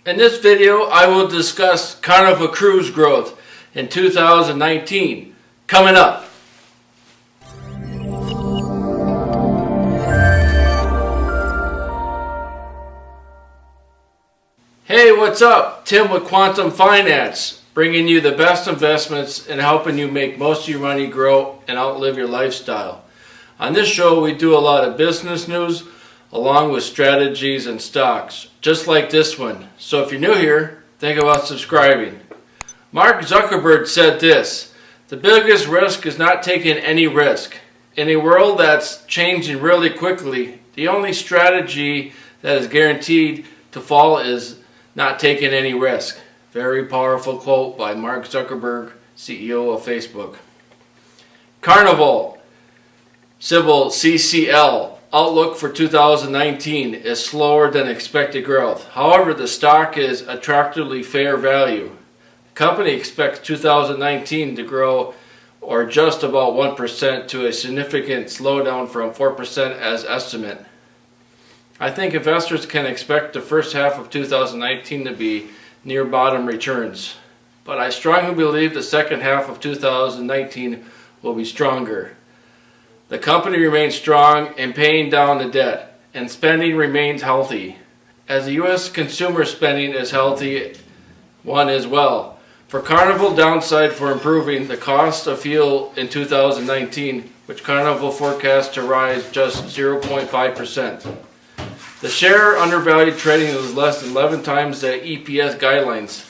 In this video, I will discuss Carnival cruise growth in 2019. Coming up. Hey, what's up? Tim with Quantum Finance, bringing you the best investments and helping you make most of your money grow and outlive your lifestyle. On this show, we do a lot of business news along with strategies and stocks, just like this one. So if you're new here, think about subscribing. Mark Zuckerberg said this: the biggest risk is not taking any risk. In a world that's changing really quickly, the only strategy that is guaranteed to fall is not taking any risk. Very powerful quote by Mark Zuckerberg, CEO of Facebook. Carnival, symbol CCL. Outlook for 2019 is slower than expected growth. However, the stock is attractively fair value. The company expects 2019 to grow or just about 1% to a significant slowdown from 4% as estimate. I think investors can expect the first half of 2019 to be near bottom returns, but I strongly believe the second half of 2019 will be stronger. The company remains strong in paying down the debt, and spending remains healthy. As the U.S. consumer spending is healthy, one as well. For Carnival, downside for improving the cost of fuel in 2019, which Carnival forecasts to rise just 0.5%. The share undervalued trading is less than 11 times the EPS guidelines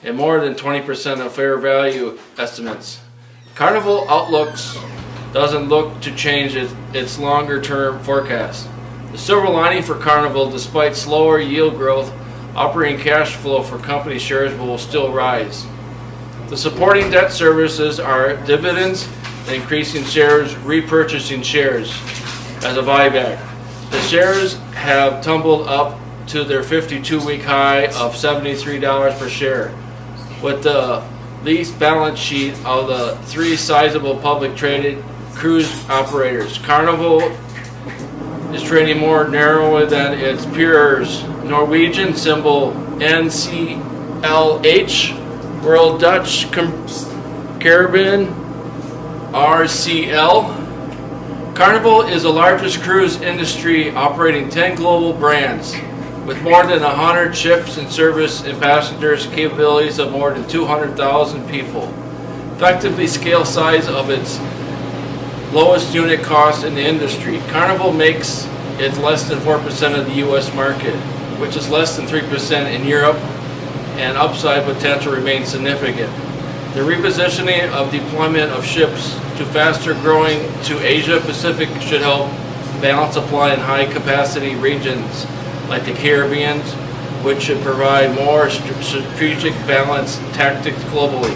and more than 20% of fair value estimates. Carnival outlooks doesn't look to change its longer-term forecast. The silver lining for Carnival, despite slower yield growth, operating cash flow for company shares will still rise. The supporting debt services are dividends, increasing shares, repurchasing shares as a buyback. The shares have tumbled up to their 52-week high of $73 per share. With the least balance sheet of the three sizable public traded cruise operators, Carnival is trading more narrowly than its peers. Norweigan, symbol NCLH, World Dutch Caribbean, RCL. Carnival is the largest cruise industry, operating 10 global brands with more than 100 ships in service and passengers capabilities of more than 200,000 people. Effectively scale size of its lowest unit cost in the industry. Carnival makes it less than 4% of the U.S. market, which is less than 3% in Europe, and upside potential remains significant. The repositioning of deployment of ships to faster growing to Asia Pacific should help balance supply in high capacity regions like the Caribbean, which should provide more strategic balance tactics globally.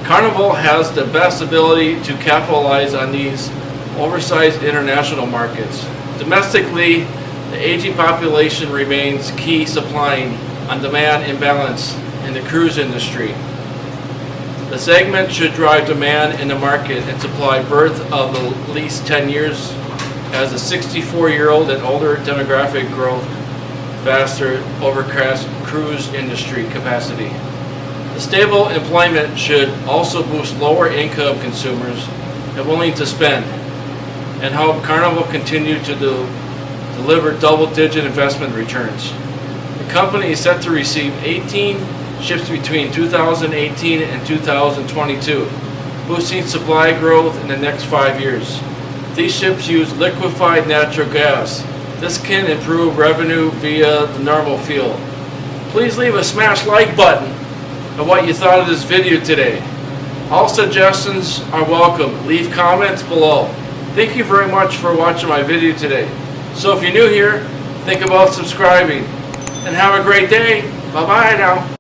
Carnival has the best ability to capitalize on these oversized international markets. Domestically, the aging population remains key, supplying on demand imbalance in the cruise industry. The segment should drive demand in the market and supply birth of at least 10 years as the 64-year-old and older demographic growth faster overcast cruise industry capacity. The stable employment should also boost lower income consumers and willing to spend and help Carnival continue to deliver double-digit investment returns. The company is set to receive 18 ships between 2018 and 2022, boosting supply growth in the next 5 years. These ships use liquefied natural gas. This can improve revenue via the normal fuel. Please leave a smash like button of what you thought of this video today. All suggestions are welcome. Leave comments below. Thank you very much for watching my video today. So if you're new here, think about subscribing. And have a great day. Bye-bye now.